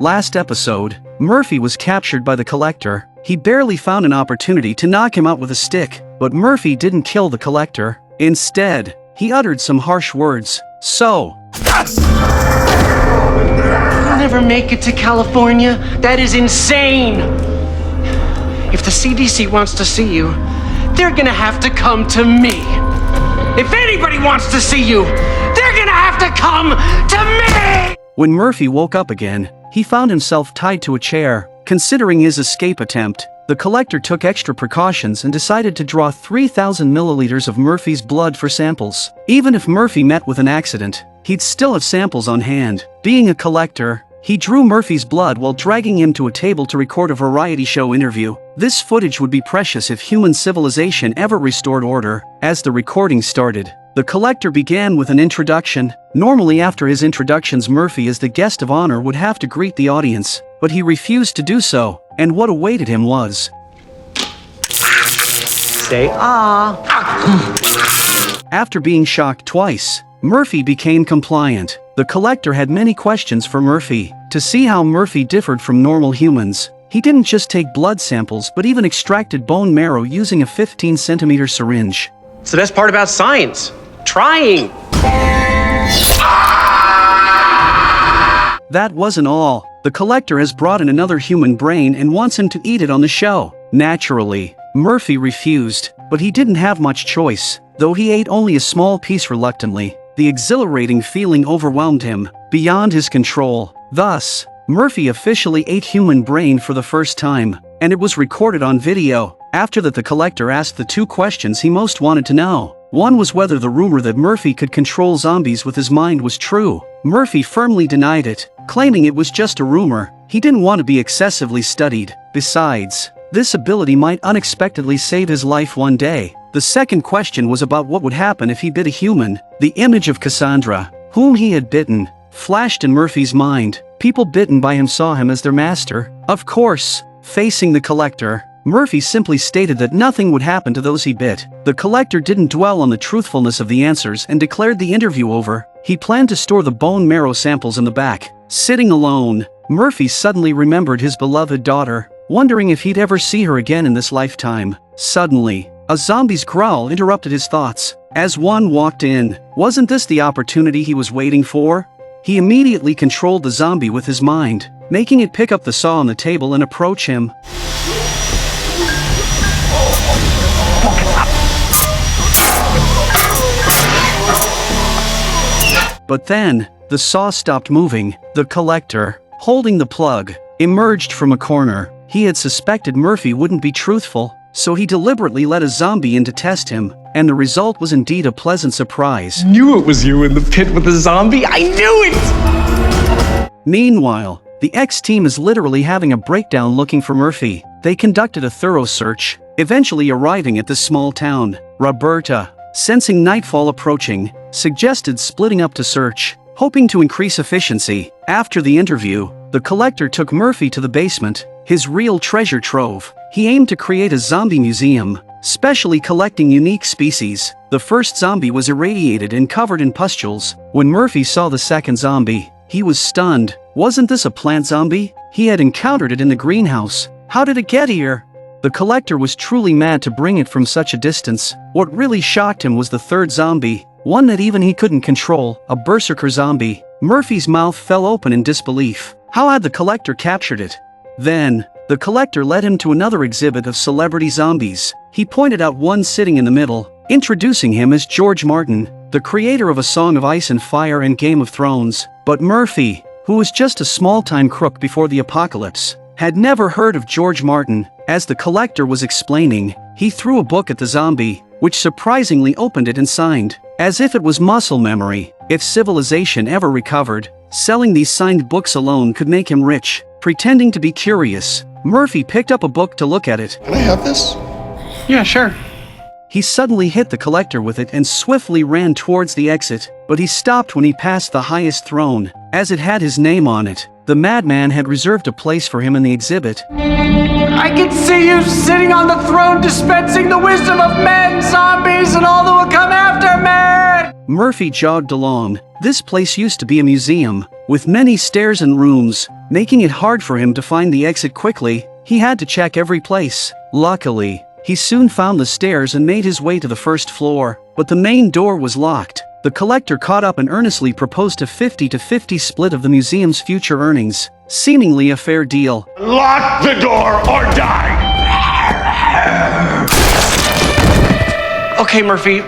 Last episode, Murphy was captured by the Collector. He barely found an opportunity to knock him out with a stick, but Murphy didn't kill the Collector. Instead, he uttered some harsh words. So, You'll never make it to California? That is insane! If the CDC wants to see you, they're gonna have to come to me. If anybody wants to see you, they're gonna have to come to me! When Murphy woke up again, he found himself tied to a chair. Considering his escape attempt, the Collector took extra precautions and decided to draw 3,000 milliliters of Murphy's blood for samples. Even if Murphy met with an accident, he'd still have samples on hand. Being a Collector, he drew Murphy's blood while dragging him to a table to record a variety show interview. This footage would be precious if human civilization ever restored order. As the recording started, the Collector began with an introduction. Normally after his introductions, Murphy as the guest of honor would have to greet the audience, but he refused to do so, and what awaited him was... Say ah. After being shocked twice, Murphy became compliant. The Collector had many questions for Murphy. To see how Murphy differed from normal humans, he didn't just take blood samples but even extracted bone marrow using a 15-centimeter syringe. It's the best part about science. Trying. That wasn't all. The Collector has brought in another human brain and wants him to eat it on the show. Naturally, Murphy refused, but he didn't have much choice. Though he ate only a small piece reluctantly, the exhilarating feeling overwhelmed him, beyond his control. Thus, Murphy officially ate human brain for the first time, and it was recorded on video. After that, the Collector asked the two questions he most wanted to know. One was whether the rumor that Murphy could control zombies with his mind was true. Murphy firmly denied it, claiming it was just a rumor. He didn't want to be excessively studied. Besides, this ability might unexpectedly save his life one day. The second question was about what would happen if he bit a human. The image of Cassandra, whom he had bitten, flashed in Murphy's mind. People bitten by him saw him as their master. Of course, facing the Collector, Murphy simply stated that nothing would happen to those he bit. The Collector didn't dwell on the truthfulness of the answers and declared the interview over. He planned to store the bone marrow samples in the back. Sitting alone, Murphy suddenly remembered his beloved daughter, wondering if he'd ever see her again in this lifetime. Suddenly, a zombie's growl interrupted his thoughts. As one walked in, wasn't this the opportunity he was waiting for? He immediately controlled the zombie with his mind, making it pick up the saw on the table and approach him. But then, the saw stopped moving. The Collector, holding the plug, emerged from a corner. He had suspected Murphy wouldn't be truthful, so he deliberately let a zombie in to test him, and the result was indeed a pleasant surprise. Knew it was you in the pit with the zombie. I knew it! Meanwhile, the X-team is literally having a breakdown looking for Murphy. They conducted a thorough search, eventually arriving at this small town. Roberta, sensing nightfall approaching, suggested splitting up to search, hoping to increase efficiency. After the interview, the Collector took Murphy to the basement, his real treasure trove. He aimed to create a zombie museum, specially collecting unique species. The first zombie was irradiated and covered in pustules. When Murphy saw the second zombie, he was stunned. Wasn't this a plant zombie? He had encountered it in the greenhouse. How did it get here? The Collector was truly mad to bring it from such a distance. What really shocked him was the third zombie, one that even he couldn't control, a berserker zombie. Murphy's mouth fell open in disbelief. How had the Collector captured it? Then, the Collector led him to another exhibit of celebrity zombies. He pointed out one sitting in the middle, introducing him as George Martin, the creator of A Song of Ice and Fire and Game of Thrones. But Murphy, who was just a small-time crook before the apocalypse, had never heard of George Martin. As the Collector was explaining, he threw a book at the zombie, which surprisingly opened it and signed, as if it was muscle memory. If civilization ever recovered, selling these signed books alone could make him rich. Pretending to be curious, Murphy picked up a book to look at it. Can I have this? Yeah, sure. He suddenly hit the Collector with it and swiftly ran towards the exit, but he stopped when he passed the highest throne, as it had his name on it. The madman had reserved a place for him in the exhibit. I can see you sitting on the throne dispensing the wisdom of men, zombies, and all that will come after me! Murphy jogged along. This place used to be a museum, with many stairs and rooms. making it hard for him to find the exit quickly. He had to check every place. Luckily, he soon found the stairs and made his way to the first floor, but the main door was locked. The collector caught up and earnestly proposed a 50-50 split of the museum's future earnings, seemingly a fair deal. Lock the door or die! Okay, Murphy.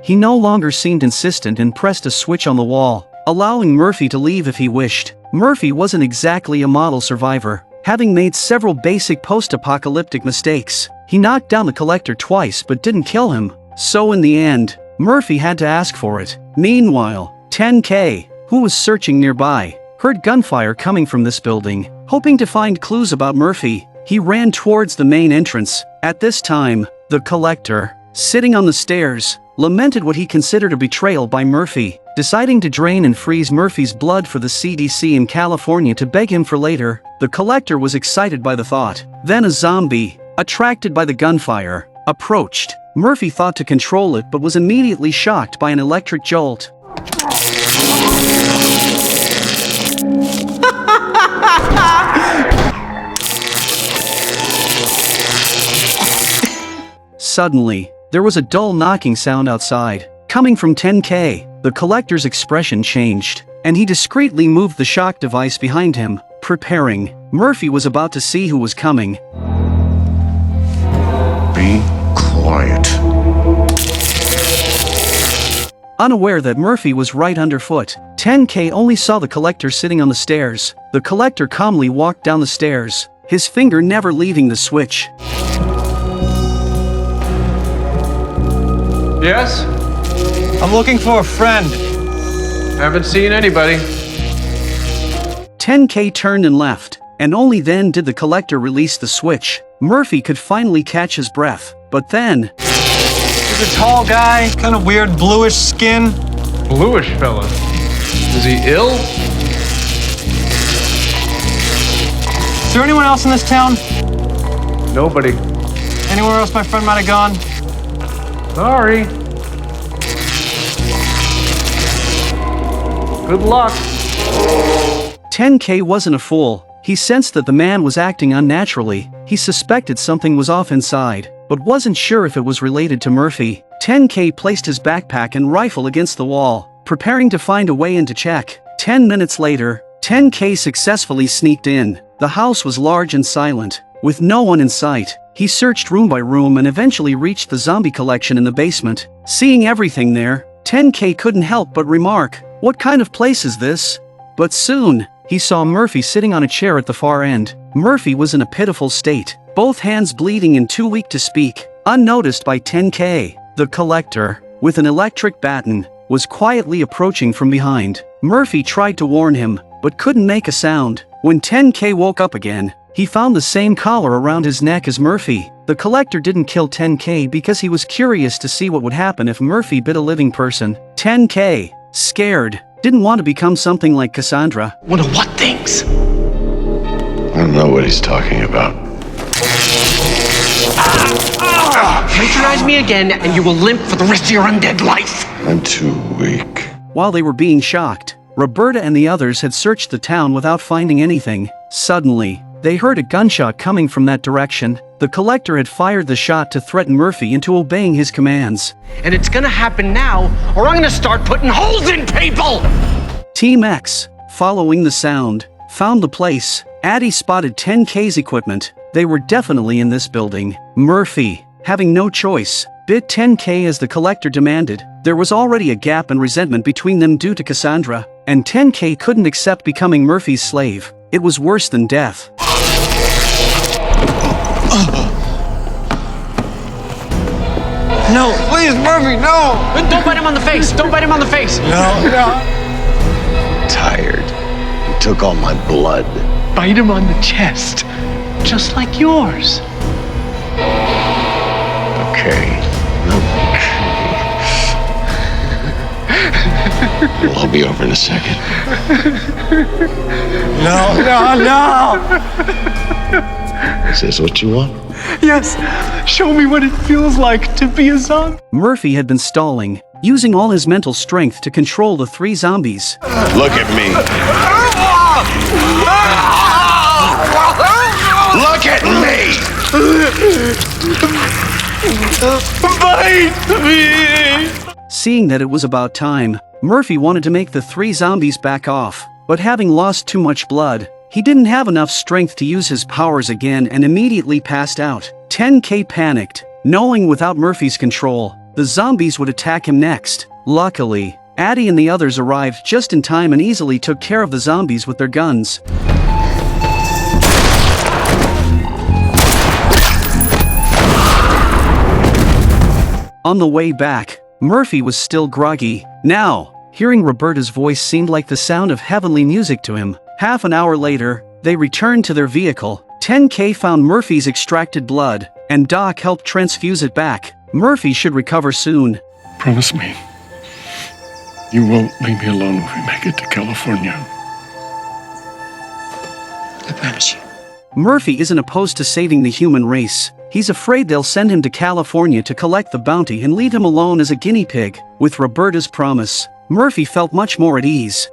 He no longer seemed insistent and pressed a switch on the wall, allowing Murphy to leave if he wished. Murphy wasn't exactly a model survivor, having made several basic post-apocalyptic mistakes. He knocked down the collector twice but didn't kill him, so in the end, Murphy had to ask for it. Meanwhile, 10K, who was searching nearby, heard gunfire coming from this building. Hoping to find clues about Murphy, he ran towards the main entrance. At this time, the collector, sitting on the stairs, lamented what he considered a betrayal by Murphy. Deciding to drain and freeze Murphy's blood for the CDC in California to beg him for later, the collector was excited by the thought. Then a zombie, attracted by the gunfire, approached. Murphy thought to control it but was immediately shocked by an electric jolt. Suddenly, there was a dull knocking sound outside, coming from 10K. The collector's expression changed, and he discreetly moved the shock device behind him, preparing. Murphy was about to see who was coming. Be quiet. Unaware that Murphy was right underfoot, 10K only saw the collector sitting on the stairs. The collector calmly walked down the stairs, his finger never leaving the switch. Yes? I'm looking for a friend. Haven't seen anybody. 10K turned and left, and only then did the collector release the switch. Murphy could finally catch his breath, but then... He's a tall guy, kind of weird bluish skin. Bluish fella. Is he ill? Is there anyone else in this town? Nobody. Anywhere else my friend might have gone? Sorry. Good luck. 10K wasn't a fool. He sensed that the man was acting unnaturally. He suspected something was off inside, but wasn't sure if it was related to Murphy. 10K placed his backpack and rifle against the wall, preparing to find a way in to check. 10 minutes later, 10K successfully sneaked in. The house was large and silent, with no one in sight. He searched room by room and eventually reached the zombie collection in the basement. Seeing everything there, 10K couldn't help but remark, "What kind of place is this?" But soon, he saw Murphy sitting on a chair at the far end. Murphy was in a pitiful state, both hands bleeding and too weak to speak. Unnoticed by 10K, the collector, with an electric baton, was quietly approaching from behind. Murphy tried to warn him, but couldn't make a sound. When 10K woke up again, he found the same collar around his neck as Murphy. The collector didn't kill 10K because he was curious to see what would happen if Murphy bit a living person. 10K, scared, didn't want to become something like Cassandra. One of what things? I don't know what he's talking about. Patronize me again and you will limp for the rest of your undead life. I'm too weak. While they were being shocked, Roberta and the others had searched the town without finding anything. Suddenly, they heard a gunshot coming from that direction. The collector had fired the shot to threaten Murphy into obeying his commands. And it's gonna happen now, or I'm gonna start putting holes in people! Team X, following the sound, found the place. Addie spotted 10K's equipment. They were definitely in this building. Murphy, having no choice, bit 10K as the collector demanded. There was already a gap and resentment between them due to Cassandra, and 10K couldn't accept becoming Murphy's slave. It was worse than death. No, please, Murphy, no! Don't bite him on the face! Don't bite him on the face! No. Tired. He took all my blood. Bite him on the chest. Just like yours. Okay. It'll all be over in a second. No! Is this what you want? Yes! Show me what it feels like to be a zombie! Murphy had been stalling, using all his mental strength to control the three zombies. Look at me. Look at me! Bite me! Seeing that it was about time, Murphy wanted to make the 3 zombies back off, but having lost too much blood, he didn't have enough strength to use his powers again and immediately passed out. 10K panicked, knowing without Murphy's control, the zombies would attack him next. Luckily, Addie and the others arrived just in time and easily took care of the zombies with their guns. On the way back, Murphy was still groggy. Now, hearing Roberta's voice seemed like the sound of heavenly music to him. Half an hour later, they returned to their vehicle. 10K found Murphy's extracted blood, and Doc helped transfuse it back. Murphy should recover soon. Promise me, you won't leave me alone if we make it to California. I promise you. Murphy isn't opposed to saving the human race. He's afraid they'll send him to California to collect the bounty and leave him alone as a guinea pig. With Roberta's promise, Murphy felt much more at ease.